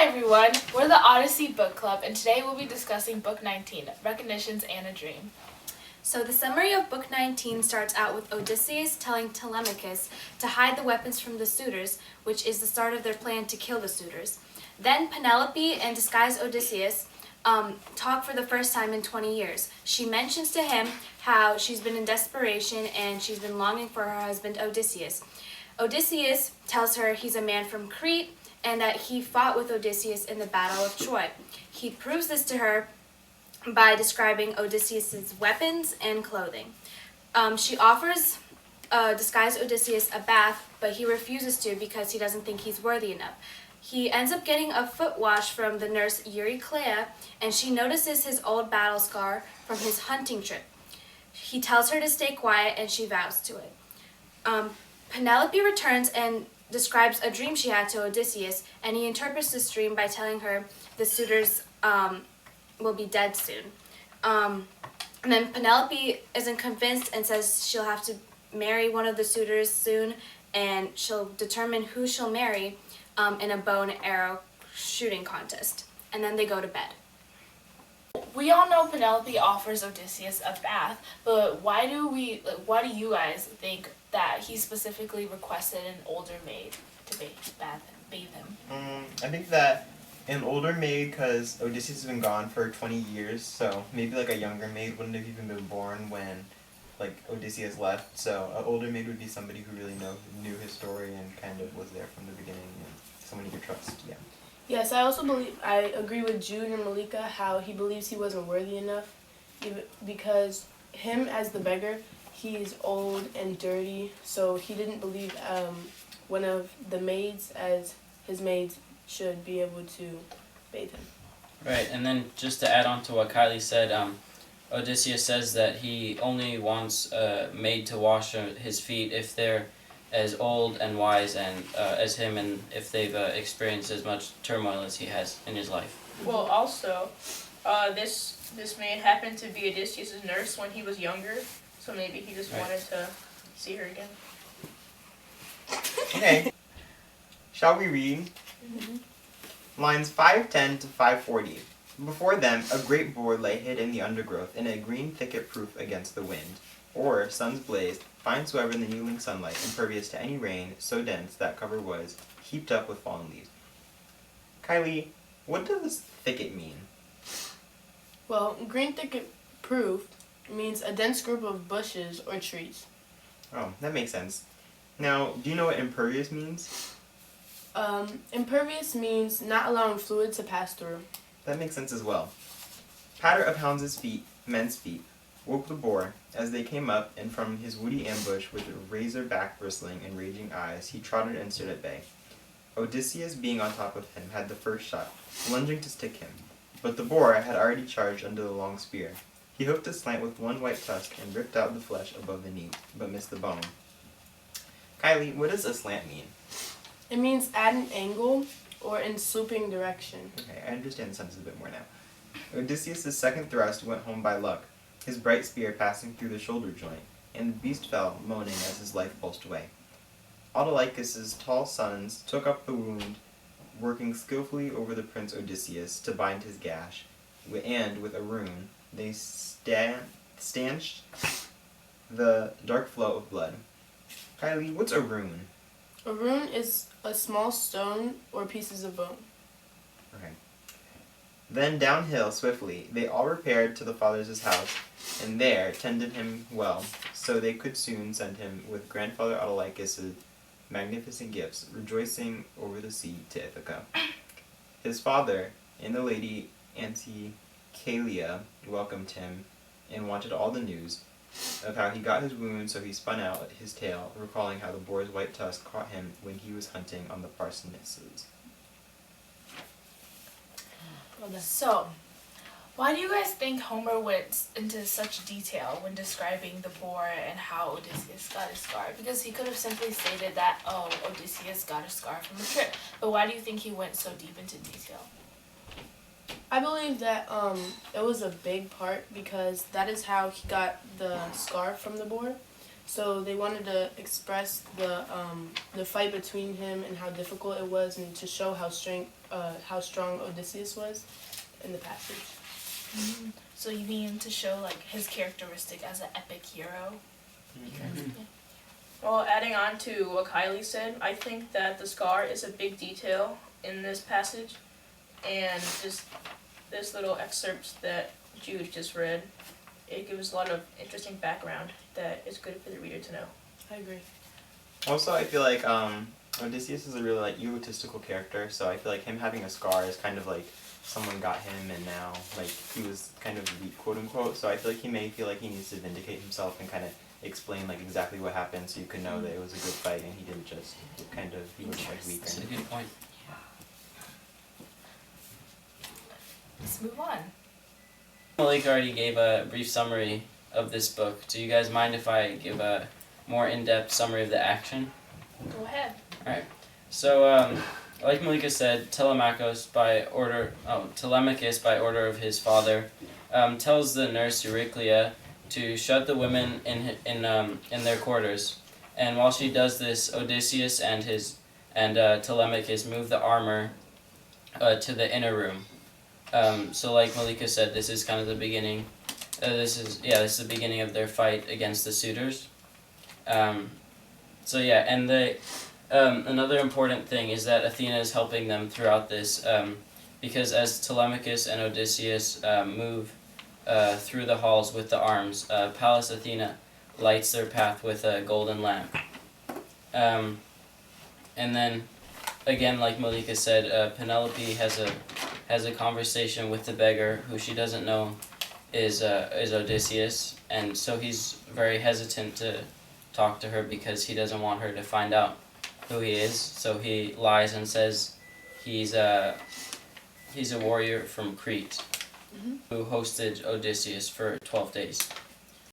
Hi everyone, we're the Odyssey Book Club, and today we'll be discussing Book 19, Recognitions and a Dream. So the summary of Book 19 starts out with Odysseus telling Telemachus to hide the weapons from the suitors, which is the start of their plan to kill the suitors. Then Penelope and disguised Odysseus talk for the first time in 20 years. She mentions to him how she's been in desperation and she's been longing for her husband Odysseus. Odysseus tells her he's a man from Crete and that he fought with Odysseus in the Battle of Troy. He proves this to her by describing Odysseus' weapons and clothing. She offers disguised Odysseus a bath, but he refuses to because he doesn't think he's worthy enough. He ends up getting a foot wash from the nurse Euryclea, and she notices his old battle scar from his hunting trip. He tells her to stay quiet, and she vows to it. Penelope returns and describes a dream she had to Odysseus, and he interprets this dream by telling her the suitors will be dead soon. And then Penelope isn't convinced and says she'll have to marry one of the suitors soon, and she'll determine who she'll marry in a bow and arrow shooting contest. And then they go to bed. We all know Penelope offers Odysseus a bath, but why do you guys think that he specifically requested an older maid to bathe him? I think that an older maid, because Odysseus has been gone for 20 years, so maybe like a younger maid wouldn't have even been born when Odysseus left. So an older maid would be somebody who really knew his story and kind of was there from the beginning, and someone you could trust. Yeah. Yes, I agree with Jude and Malika how he believes he wasn't worthy enough, because him as the beggar, he's old and dirty, so he didn't believe one of the maids as his maids should be able to bathe him. Right, and then just to add on to what Kylie said, Odysseus says that he only wants a maid to wash his feet if they're as old and wise and as him, and if they've experienced as much turmoil as he has in his life. Well, also, this maid happened to be Odysseus' nurse when he was younger, so maybe he just wanted to see her again. Okay. Shall we read? Lines 510 to 540. Before them, a great boar lay hid in the undergrowth in a green thicket proof against the wind, or sun's blaze, finds whoever in the kneeling sunlight, impervious to any rain, so dense that cover was heaped up with fallen leaves. Kylie, what does thicket mean? Well, green thicket proof means a dense group of bushes or trees. Oh, that makes sense. Now, do you know what impervious means? Impervious means not allowing fluid to pass through. That makes sense as well. Patter of hounds' feet, men's feet, woke the boar as they came up, and from his woody ambush with razor back bristling and raging eyes, he trotted and stood at bay. Odysseus, being on top of him, had the first shot, lunging to stick him, but the boar had already charged under the long spear. He hooked a slant with one white tusk and ripped out the flesh above the knee, but missed the bone. Kylie, what does a slant mean? It means at an angle or in swooping direction. Okay, I understand the sentence a bit more now. Odysseus' second thrust went home by luck, his bright spear passing through the shoulder joint, and the beast fell, moaning as his life pulsed away. Autolycus' tall sons took up the wound, working skillfully over the prince Odysseus to bind his gash, and with a rune, they stanched the dark flow of blood. Kylie, what's a rune? A rune is a small stone or pieces of bone. Okay. Then downhill swiftly, they all repaired to the father's house, and there tended him well, so they could soon send him with grandfather Autolycus' magnificent gifts, rejoicing over the sea to Ithaca. His father and the lady Anticalia welcomed him and wanted all the news of how he got his wound, so he spun out his tale, recalling how the boar's white tusk caught him when he was hunting on the Parnassus. So, why do you guys think Homer went into such detail when describing the boar and how Odysseus got his scar? Because he could have simply stated that, oh, Odysseus got a scar from a trip. But why do you think he went so deep into detail? I believe that it was a big part because that is how he got the scar from the boar. So they wanted to express the fight between him and how difficult it was, and to show how strong Odysseus was in the passage. So you mean to show like his characteristic as an epic hero? Well, adding on to what Kylie said, I think that the scar is a big detail in this passage, and just this little excerpt that Jude just read, it gives a lot of interesting background that is good for the reader to know. I agree. Also, I feel like Odysseus is a really like egotistical character, so I feel like him having a scar is kind of like someone got him and now like he was kind of weak, quote unquote. So I feel like he may feel like he needs to vindicate himself and kind of explain like exactly what happened, so you can know that it was a good fight and he didn't just kind of he was like weak. That's a good point. Let's move on. Malik already gave a brief summary of this book. Do you guys mind if I give a more in-depth summary of the action? Go ahead. Alright. So, like Malika said, Telemachus, by order of his father, tells the nurse Euryclea to shut the women in their quarters. And while she does this, Odysseus and Telemachus move the armor to the inner room. So like Malika said, this is kind of the beginning. This is the beginning of their fight against the suitors. And another important thing is that Athena is helping them throughout this, because as Telemachus and Odysseus move through the halls with the arms, Pallas Athena lights their path with a golden lamp. And then, again, like Malika said, Penelope has a conversation with the beggar, who she doesn't know is Odysseus, and so he's very hesitant to talk to her because he doesn't want her to find out who he is. So he lies and says he's a warrior from Crete who hosted Odysseus for 12 days.